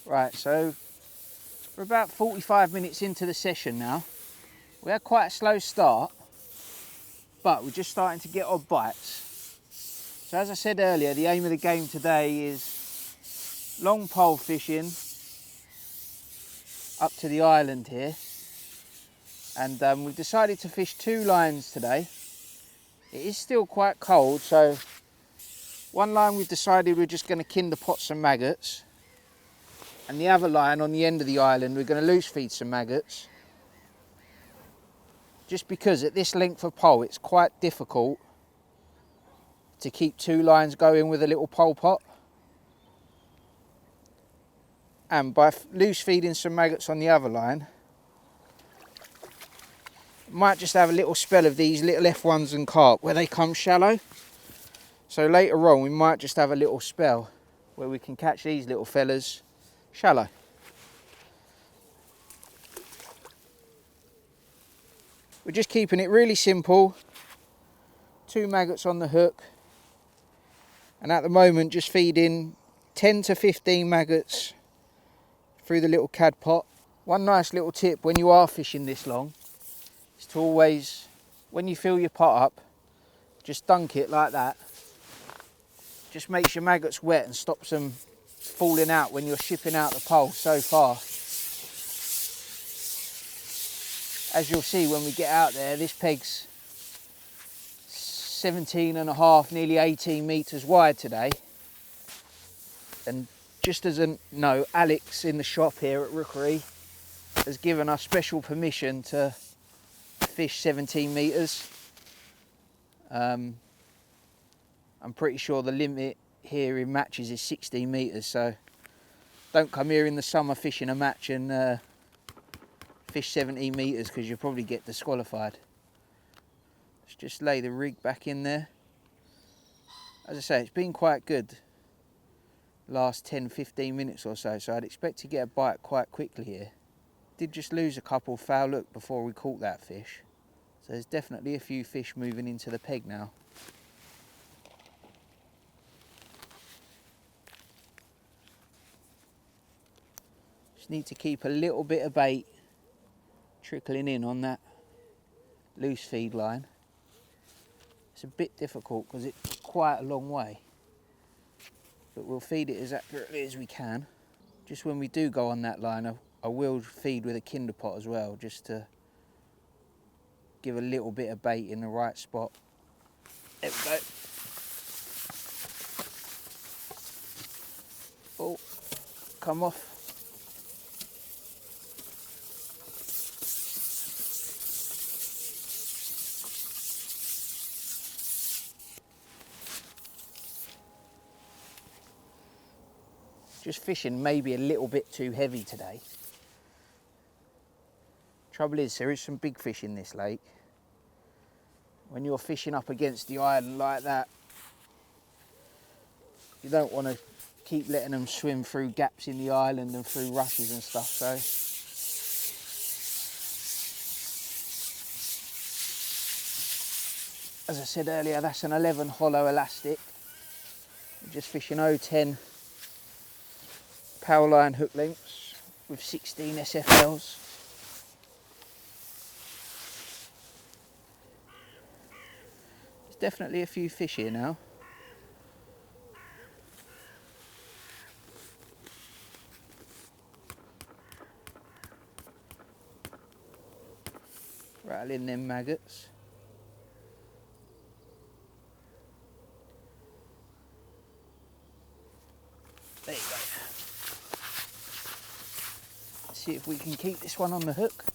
Right, so we're about 45 minutes into the session now. We had quite a slow start, but we're just starting to get odd bites. So as I said earlier, the aim of the game today is long pole fishing up to the island here. And we've decided to fish 2 lines today. It is still quite cold, so one line we've decided we're just going to kin the pots and maggots. And the other line on the end of the island, we're going to loose feed some maggots. Just because at this length of pole, it's quite difficult to keep 2 lines going with a little pole pot. And by loose feeding some maggots on the other line, might just have a little spell of these little F1s and carp where they come shallow. So later on, we might just have a little spell where we can catch these little fellas shallow. We're just keeping it really simple. 2 maggots on the hook. And at the moment just feeding 10 to 15 maggots through the little cad pot. One nice little tip when you are fishing this long is to always, when you fill your pot up, just dunk it like that. Just makes your maggots wet and stops them falling out when you're shipping out the pole so far. As you'll see when we get out there, this peg's 17.5, nearly 18 metres wide today. And just as a note, Alex in the shop here at Rookery has given us special permission to fish 17 metres. I'm pretty sure the limit here in matches is 16 metres, so don't come here in the summer fishing a match and fish 17 metres because you'll probably get disqualified. Let's just lay the rig back in there. As I say, it's been quite good last 10-15 minutes or so, so I'd expect to get a bite quite quickly here. Did just lose a couple foul look before we caught that fish, so there's definitely a few fish moving into the peg now. Just need to keep a little bit of bait trickling in on that loose feed line. It's a bit difficult because it's quite a long way, but we'll feed it as accurately as we can. Just when we do go on that line, I will feed with a kinder pot as well, just to give a little bit of bait in the right spot. There we go. Oh, come off. Just fishing maybe a little bit too heavy today. Trouble is, there is some big fish in this lake. When you're fishing up against the island like that, you don't want to keep letting them swim through gaps in the island and through rushes and stuff, so as I said earlier, that's an 11 hollow elastic. I'm just fishing 010 power line hook lengths with 16 SFLs. There's definitely a few fish here now. Rattle in them maggots. There you go. Let's see if we can keep this one on the hook.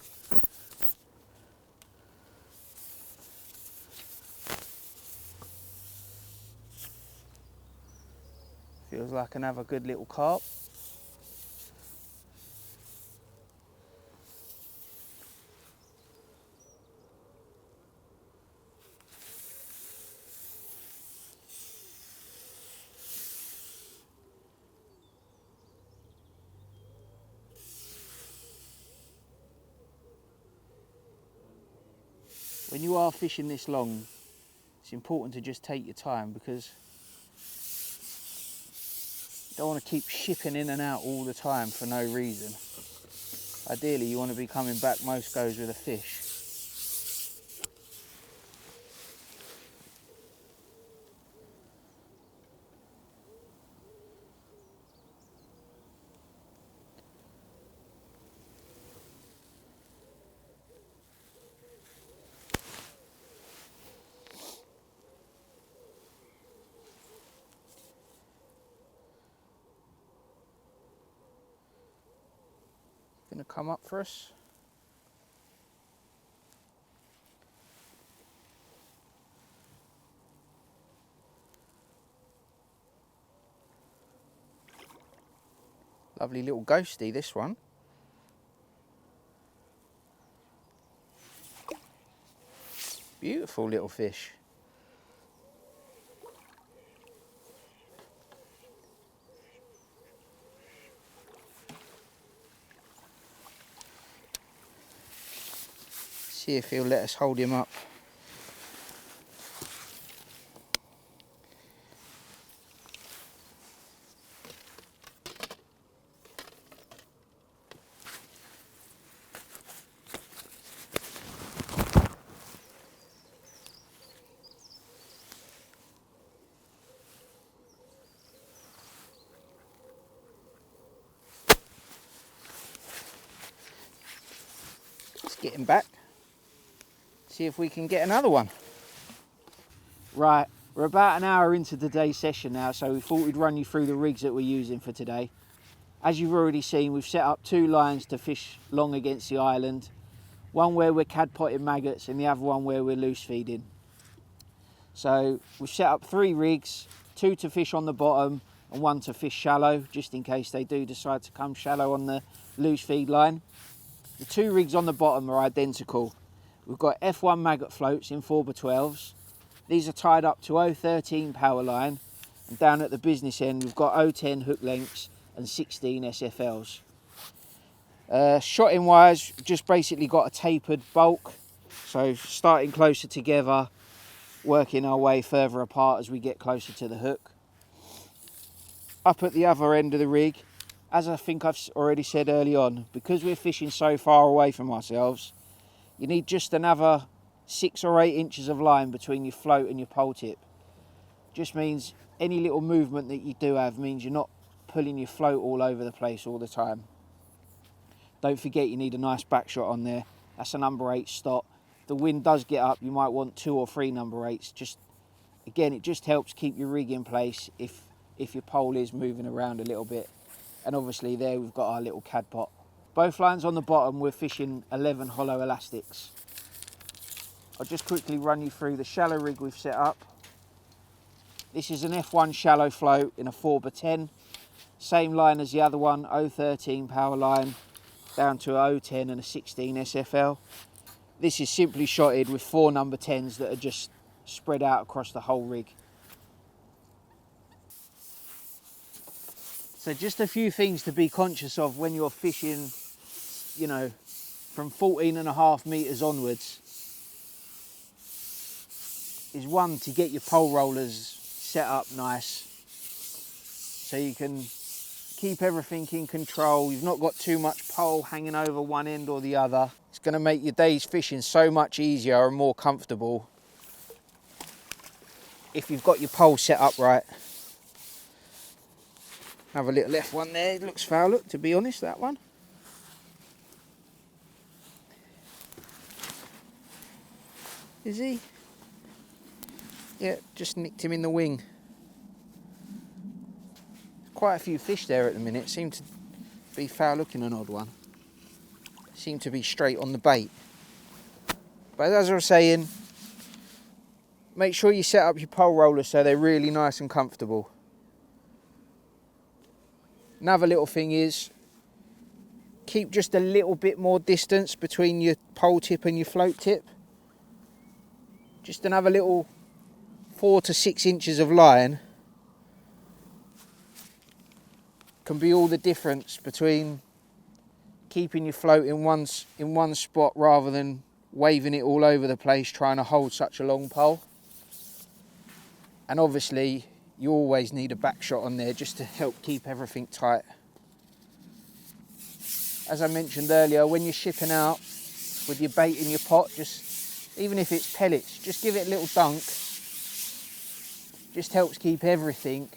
Feels like another good little carp. When you are fishing this long, it's important to just take your time, because Don't want to keep shipping in and out all the time for no reason. Ideally, you want to be coming back most goes with a fish. Gonna come up for us. Lovely little ghosty, this one. Beautiful little fish. See if he'll let us hold him up. Let's get him back. See if we can get another one. Right, we're about an hour into today's session now, so we thought we'd run you through the rigs that we're using for today. As you've already seen, we've set up 2 lines to fish long against the island. One where we're cad potting maggots and the other one where we're loose feeding. So we've set up 3 rigs, 2 to fish on the bottom and 1 to fish shallow, just in case they do decide to come shallow on the loose feed line. The 2 rigs on the bottom are identical. We've got F1 maggot floats in 4x12s. These are tied up to 013 power line, and down at the business end we've got 010 hook lengths and 16 SFLs. Shotting wise, just basically got a tapered bulk, so starting closer together, working our way further apart as we get closer to the hook. Up at the other end of the rig, as I think I've already said early on, because we're fishing so far away from ourselves, you need just another 6 or 8 inches of line between your float and your pole tip. Just means any little movement that you do have means you're not pulling your float all over the place all the time. Don't forget you need a nice back shot on there. That's a number 8 stop. If the wind does get up, you might want 2 or 3 number 8s. Just again, it just helps keep your rig in place if your pole is moving around a little bit. And obviously there we've got our little cad pot. Both lines on the bottom we're fishing 11 hollow elastics. I'll just quickly run you through the shallow rig we've set up. This is an F1 shallow float in a 4x10. Same line as the other one, 013 power line, down to a 010 and a 16 SFL. This is simply shotted with 4 number 10s that are just spread out across the whole rig. So just a few things to be conscious of when you're fishing, you know, from 14.5 metres onwards, is 1, to get your pole rollers set up nice so you can keep everything in control. You've not got too much pole hanging over one end or the other. It's going to make your days fishing so much easier and more comfortable if you've got your pole set up right. Have a little left one there, it looks foul, look, to be honest, that one. Is he? Yeah, just nicked him in the wing. Quite a few fish there at the minute, seem to be foul looking, an odd one. Seem to be straight on the bait. But as I was saying, make sure you set up your pole rollers so they're really nice and comfortable. Another little thing is, keep just a little bit more distance between your pole tip and your float tip. Just another little 4 to 6 inches of line can be all the difference between keeping your float in one spot rather than waving it all over the place trying to hold such a long pole. And obviously you always need a back shot on there just to help keep everything tight. As I mentioned earlier, when you're shipping out with your bait in your pot, just even if it's pellets, just give it a little dunk. Just helps keep everything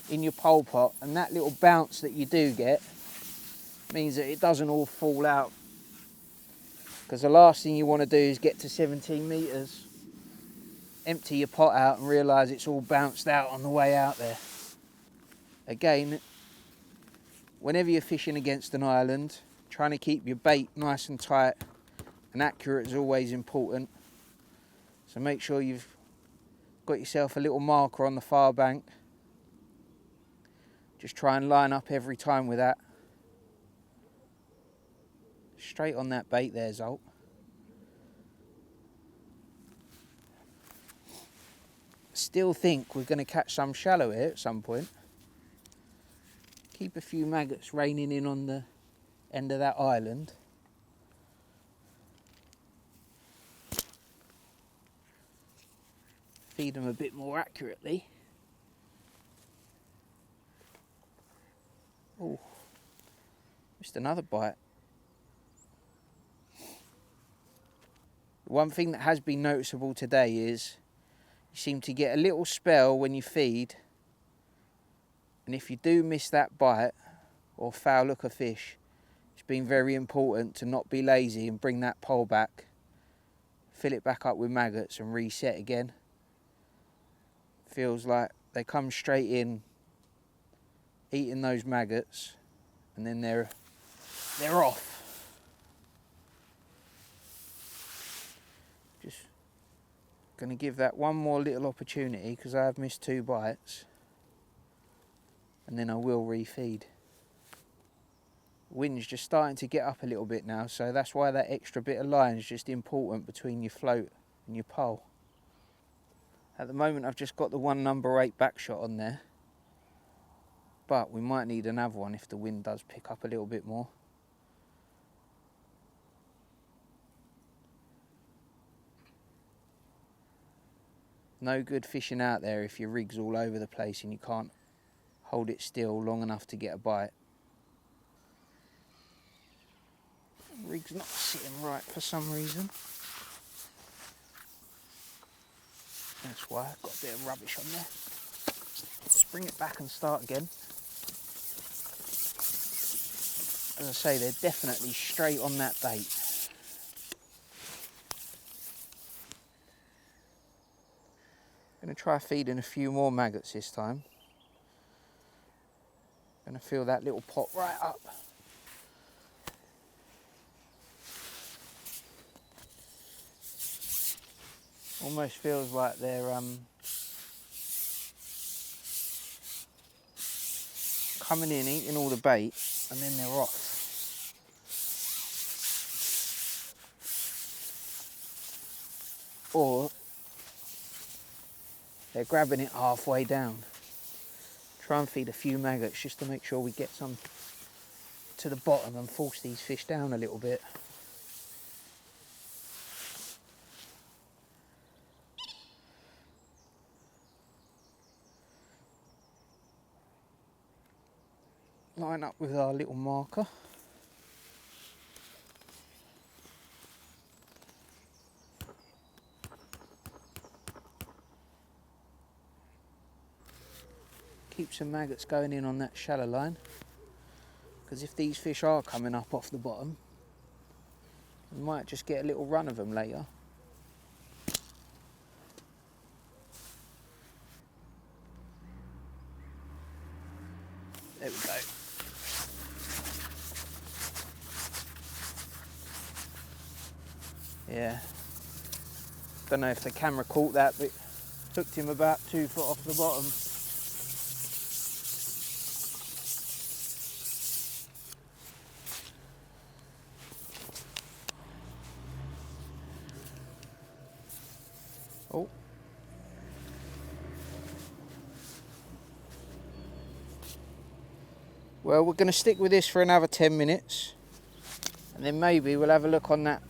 in your pole pot, and that little bounce that you do get means that it doesn't all fall out, because the last thing you want to do is get to 17 metres, empty your pot out and realise it's all bounced out on the way out there. Again, whenever you're fishing against an island, trying to keep your bait nice and tight and accurate is always important. So make sure you've got yourself a little marker on the far bank. Just try and line up every time with that. Straight on that bait there, Zolt. Still think we're going to catch some shallow here at some point. Keep a few maggots raining in on the end of that island. Feed them a bit more accurately. Oh, just another bite. One thing that has been noticeable today is you seem to get a little spell when you feed, and if you do miss that bite or foul look a fish, it's been very important to not be lazy and bring that pole back, fill it back up with maggots and reset again. Feels like they come straight in, eating those maggots, and then they're off. Just going to give that one more little opportunity because I have missed 2 bites, and then I will refeed. Wind's just starting to get up a little bit now, so that's why that extra bit of line is just important between your float and your pole. At the moment I've just got the one number 8 back shot on there, but we might need another one if the wind does pick up a little bit more. No good fishing out there if your rig's all over the place and you can't hold it still long enough to get a bite. The rig's not sitting right for some reason. That's why I've got a bit of rubbish on there. Let's bring it back and start again. As I say, they're definitely straight on that bait. I'm going to try feeding a few more maggots this time. Going to fill that little pot right up. Almost feels like they're coming in, eating all the bait, and then they're off. Or they're grabbing it halfway down. Try and feed a few maggots just to make sure we get some to the bottom and force these fish down a little bit. Line up with our little marker. Keep some maggots going in on that shallow line, because if these fish are coming up off the bottom, we might just get a little run of them later. There we go. Yeah, don't know if the camera caught that, but hooked him about 2 foot off the bottom. Oh. Well, we're going to stick with this for another 10 minutes, and then maybe we'll have a look on that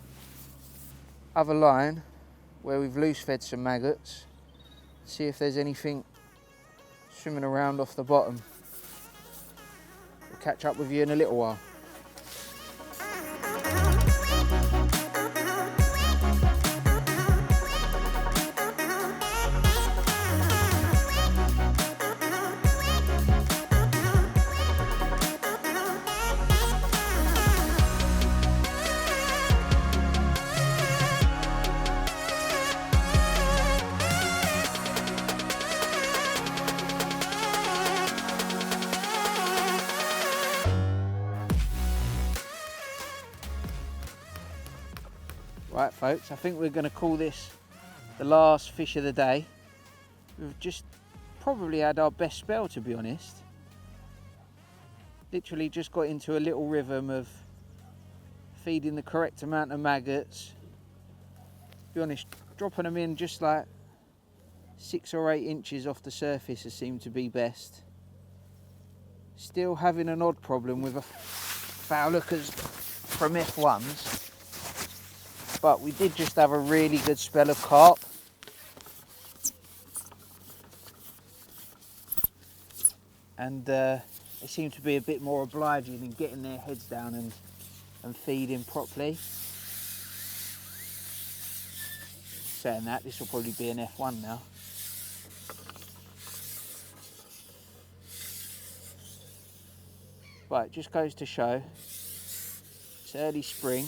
other line where we've loose fed some maggots, see if there's anything swimming around off the bottom. We'll catch up with you in a little while. Right folks, I think we're going to call this the last fish of the day. We've just probably had our best spell, to be honest. Literally just got into a little rhythm of feeding the correct amount of maggots. To be honest, dropping them in just like 6 or 8 inches off the surface has seemed to be best. Still having an odd problem with foul lookers from F1s. But we did just have a really good spell of carp. And they seem to be a bit more obliging in getting their heads down and feeding properly. Saying that, this will probably be an F1 now. But it just goes to show, it's early spring.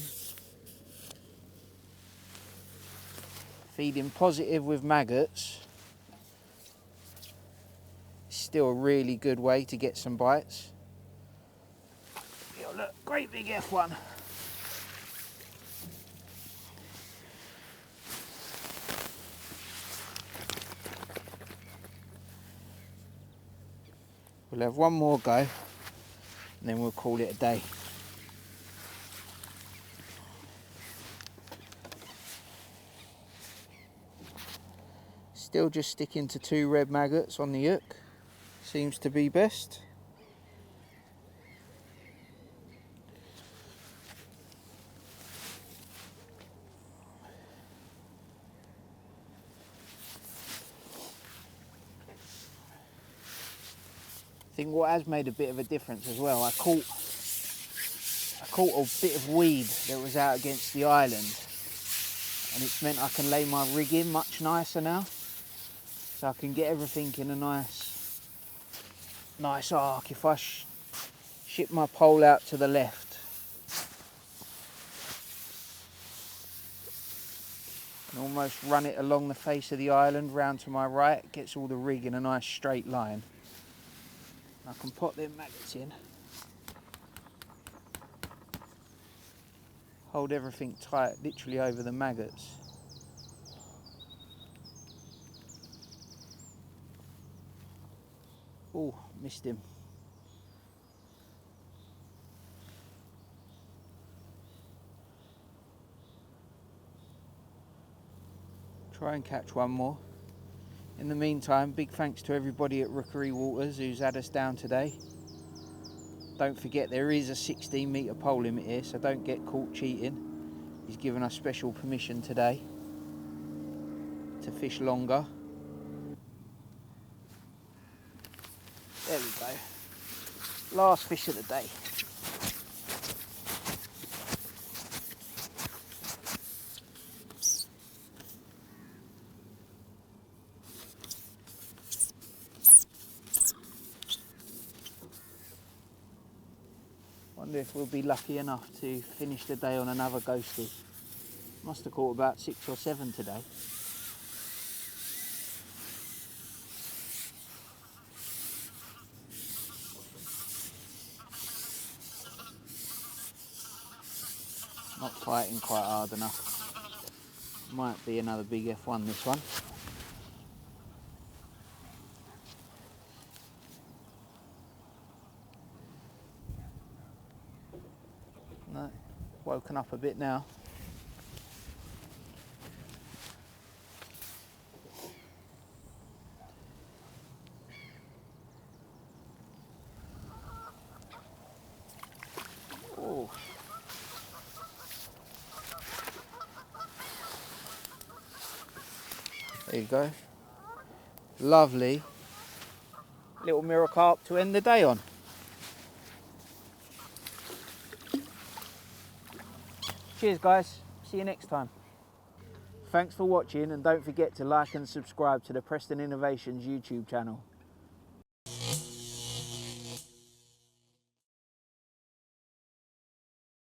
Feeding positive with maggots is still a really good way to get some bites. Look, great big F1. We'll have one more go and then we'll call it a day. Still just sticking to 2 red maggots on the hook. Seems to be best. I think what has made a bit of a difference as well, I caught a bit of weed that was out against the island, and it's meant I can lay my rig in much nicer now. So I can get everything in a nice arc. If I ship my pole out to the left and almost run it along the face of the island round to my right, it gets all the rig in a nice straight line. I can put them maggots in, hold everything tight literally over the maggots. Oh, missed him. Try and catch one more. In the meantime, big thanks to everybody at Rookery Waters who's had us down today. Don't forget there is a 16 metre pole limit here, so don't get caught cheating. He's given us special permission today to fish longer. There we go. Last fish of the day. Wonder if we'll be lucky enough to finish the day on another ghostie. Must have caught about 6 or 7 today. Not fighting quite hard enough. Might be another big F1 this one. No, woken up a bit now. Oh. There you go. Lovely little mirror carp to end the day on. Cheers guys, see you next time. Thanks for watching, and don't forget to like and subscribe to the Preston Innovations YouTube channel.